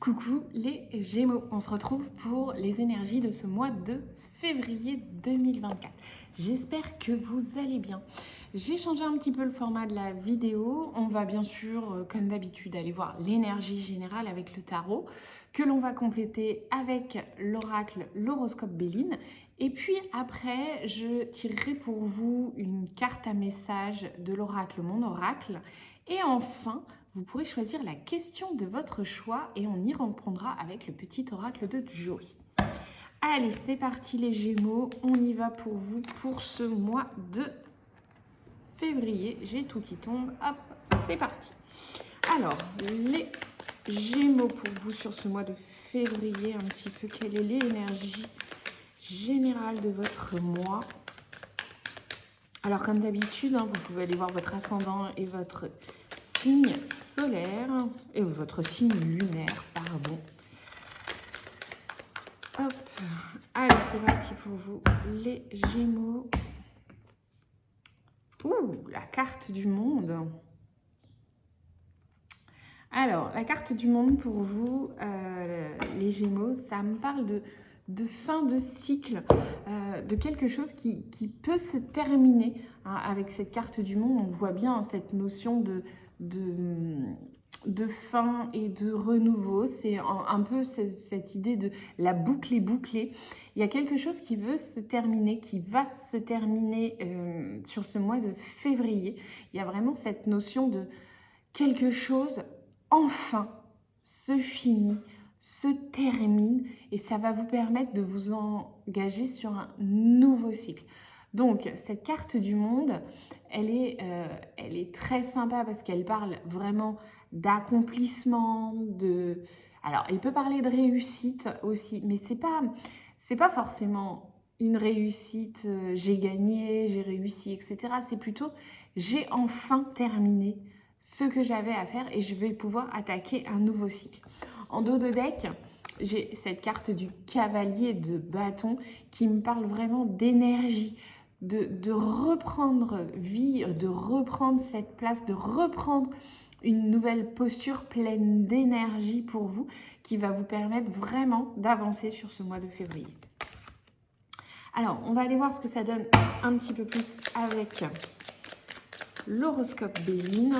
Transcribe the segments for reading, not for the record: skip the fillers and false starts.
Coucou les Gémeaux, on se retrouve pour les énergies de ce mois de février 2024. J'espère que vous allez bien. J'ai changé un petit peu le format de la vidéo. On va bien sûr, comme d'habitude, aller voir l'énergie générale avec le tarot, que l'on va compléter avec l'oracle, l'horoscope Béline. Et puis après, je tirerai pour vous une carte à message de l'oracle, mon oracle. Et enfin, vous pourrez choisir la question de votre choix et on y reprendra avec le petit oracle de Joey. Allez, c'est parti les Gémeaux, on y va pour vous pour ce mois de février. J'ai tout qui tombe, hop, c'est parti. Alors, les Gémeaux pour vous sur ce mois de février, un petit peu, quelle est l'énergie générale de votre mois? Alors, comme d'habitude, vous pouvez aller voir votre ascendant et votre signe solaire, et votre signe lunaire, pardon. Hop, allez, c'est parti pour vous, les Gémeaux. Ouh, la carte du monde. Alors, la carte du monde pour vous, les Gémeaux, ça me parle de fin de cycle, de quelque chose qui peut se terminer. Avec cette carte du monde, on voit bien cette notion de fin et de renouveau. C'est un peu cette idée de la boucle est bouclée. Il y a quelque chose qui veut se terminer, qui va se terminer sur ce mois de février. Il y a vraiment cette notion de quelque chose enfin se finit, se termine et ça va vous permettre de vous engager sur un nouveau cycle. Donc, cette carte du monde, elle est très sympa parce qu'elle parle vraiment d'accomplissement, Alors, elle peut parler de réussite aussi, mais c'est pas forcément une réussite, j'ai gagné, j'ai réussi, etc. C'est plutôt, j'ai enfin terminé ce que j'avais à faire et je vais pouvoir attaquer un nouveau cycle. En dos de deck, j'ai cette carte du cavalier de bâton qui me parle vraiment d'énergie, de reprendre vie, de reprendre cette place, de reprendre une nouvelle posture pleine d'énergie pour vous qui va vous permettre vraiment d'avancer sur ce mois de février. Alors, on va aller voir ce que ça donne un petit peu plus avec l'horoscope Béline.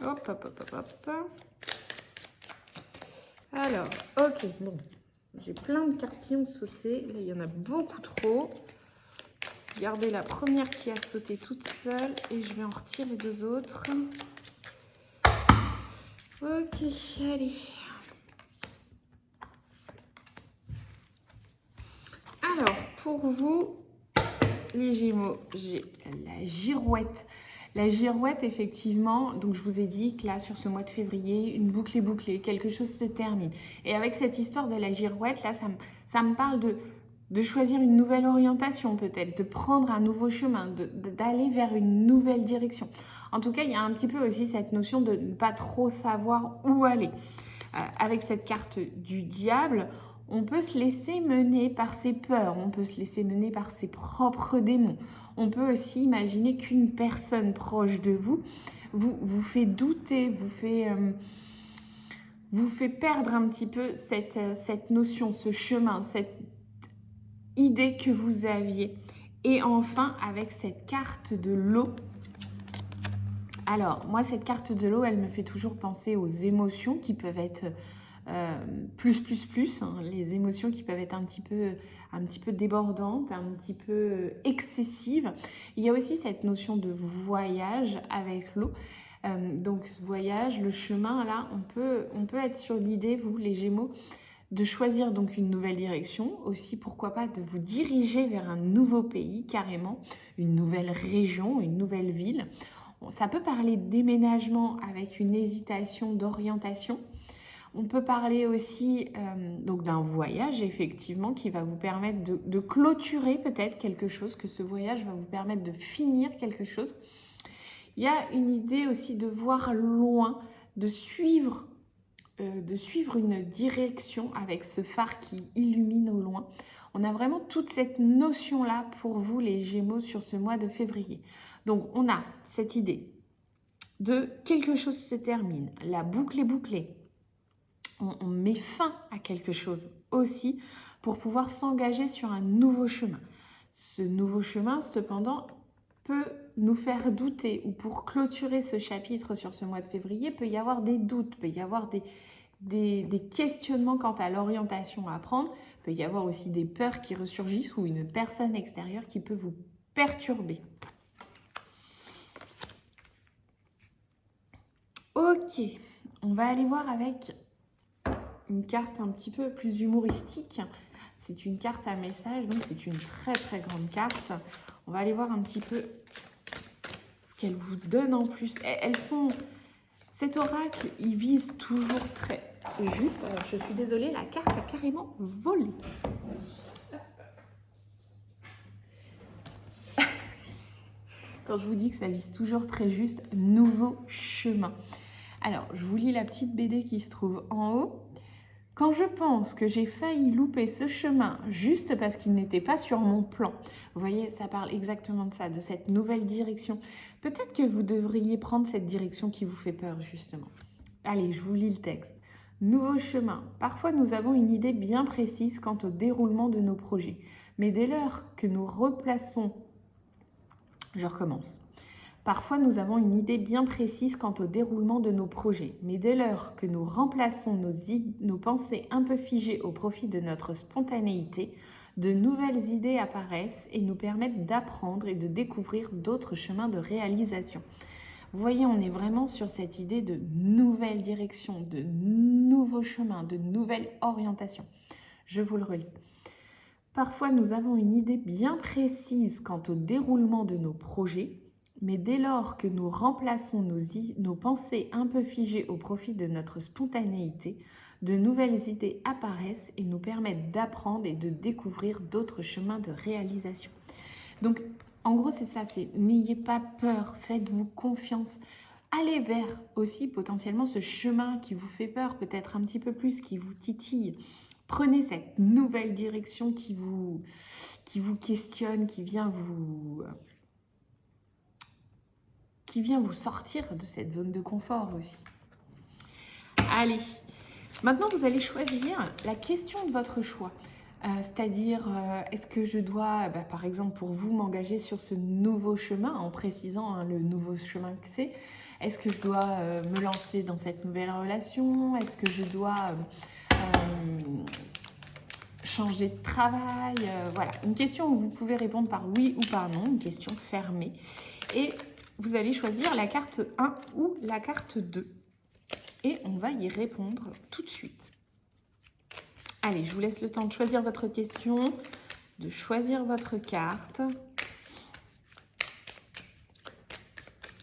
Hop, hop, hop, hop, hop. Alors, ok, bon. J'ai plein de cartes qui ont sauté. Là, il y en a beaucoup trop. Regardez la première qui a sauté toute seule et je vais en retirer deux autres. Ok, allez. Alors, pour vous, les Gémeaux, j'ai la girouette. La girouette, effectivement, donc je vous ai dit que là, sur ce mois de février, une boucle est bouclée, quelque chose se termine. Et avec cette histoire de la girouette, là, ça me parle de choisir une nouvelle orientation peut-être, de prendre un nouveau chemin, d'aller vers une nouvelle direction. En tout cas, il y a un petit peu aussi cette notion de ne pas trop savoir où aller. Avec cette carte du diable, on peut se laisser mener par ses peurs, on peut se laisser mener par ses propres démons. On peut aussi imaginer qu'une personne proche de vous vous fait douter, vous fait perdre un petit peu cette notion, ce chemin, cette idée que vous aviez. Et enfin, avec cette carte de l'eau. Alors, moi, cette carte de l'eau, elle me fait toujours penser aux émotions qui peuvent être plus, les émotions qui peuvent être un petit peu débordantes, un petit peu excessives. Il y a aussi cette notion de voyage avec l'eau. Donc, ce voyage, le chemin, là, on peut être sur l'idée, vous, les Gémeaux, de choisir donc une nouvelle direction, aussi pourquoi pas de vous diriger vers un nouveau pays carrément, une nouvelle région, une nouvelle ville. Ça peut parler de déménagement avec une hésitation d'orientation. On peut parler aussi donc d'un voyage effectivement qui va vous permettre de clôturer peut-être quelque chose, que ce voyage va vous permettre de finir quelque chose. Il y a une idée aussi de voir loin, de suivre une direction avec ce phare qui illumine au loin. On a vraiment toute cette notion-là pour vous, les Gémeaux, sur ce mois de février. Donc, on a cette idée de quelque chose se termine, la boucle est bouclée. On met fin à quelque chose aussi pour pouvoir s'engager sur un nouveau chemin. Ce nouveau chemin, cependant, peut nous faire douter, ou pour clôturer ce chapitre sur ce mois de février, peut y avoir des doutes, peut y avoir des questionnements quant à l'orientation à prendre, peut y avoir aussi des peurs qui ressurgissent ou une personne extérieure qui peut vous perturber. Ok, on va aller voir avec une carte un petit peu plus humoristique. C'est une carte à message, donc c'est une très très grande carte. On va aller voir un petit peu ce qu'elle vous donne en plus. Elles sont... Cet oracle, il vise toujours très juste. Alors, je suis désolée, la carte a carrément volé. Quand je vous dis que ça vise toujours très juste, nouveau chemin. Alors, je vous lis la petite BD qui se trouve en haut. Quand je pense que j'ai failli louper ce chemin juste parce qu'il n'était pas sur mon plan, vous voyez, ça parle exactement de ça, de cette nouvelle direction. Peut-être que vous devriez prendre cette direction qui vous fait peur, justement. Allez, je vous lis le texte. Nouveau chemin. Parfois, nous avons une idée bien précise quant au déroulement de nos projets. Mais dès lors que nous replaçons... Je recommence. Parfois, nous avons une idée bien précise quant au déroulement de nos projets, mais dès lors que nous remplaçons nos pensées un peu figées au profit de notre spontanéité, de nouvelles idées apparaissent et nous permettent d'apprendre et de découvrir d'autres chemins de réalisation. Vous voyez, on est vraiment sur cette idée de nouvelle direction, de nouveaux chemins, de nouvelle orientation. Je vous le relis. Parfois, nous avons une idée bien précise quant au déroulement de nos projets, mais dès lors que nous remplaçons nos pensées un peu figées au profit de notre spontanéité, de nouvelles idées apparaissent et nous permettent d'apprendre et de découvrir d'autres chemins de réalisation. Donc, en gros, c'est ça, c'est n'ayez pas peur, faites-vous confiance. Allez vers aussi potentiellement ce chemin qui vous fait peur, peut-être un petit peu plus, qui vous titille. Prenez cette nouvelle direction qui vous questionne, qui vient vous sortir de cette zone de confort aussi. Allez, maintenant vous allez choisir la question de votre choix. C'est-à-dire, est-ce que je dois, par exemple pour vous, m'engager sur ce nouveau chemin en précisant le nouveau chemin que c'est? Est-ce que je dois me lancer dans cette nouvelle relation? Est-ce que je dois changer de travail? Voilà, une question où vous pouvez répondre par oui ou par non, une question fermée. Et vous allez choisir la carte 1 ou la carte 2. Et on va y répondre tout de suite. Allez, je vous laisse le temps de choisir votre question, de choisir votre carte.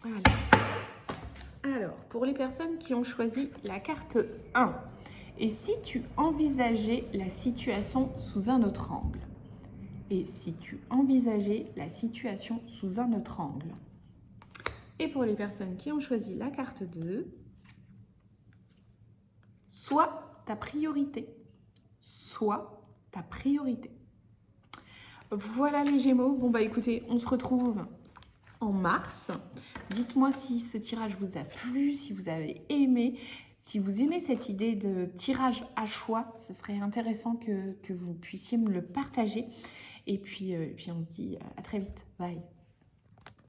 Voilà. Alors, pour les personnes qui ont choisi la carte 1, et si tu envisageais la situation sous un autre angle? Et si tu envisageais la situation sous un autre angle? Et pour les personnes qui ont choisi la carte 2, soit ta priorité. Soit ta priorité. Voilà les Gémeaux. Bon bah écoutez, on se retrouve en mars. Dites-moi si ce tirage vous a plu, si vous avez aimé. Si vous aimez cette idée de tirage à choix, ce serait intéressant que vous puissiez me le partager. Et puis on se dit à très vite. Bye.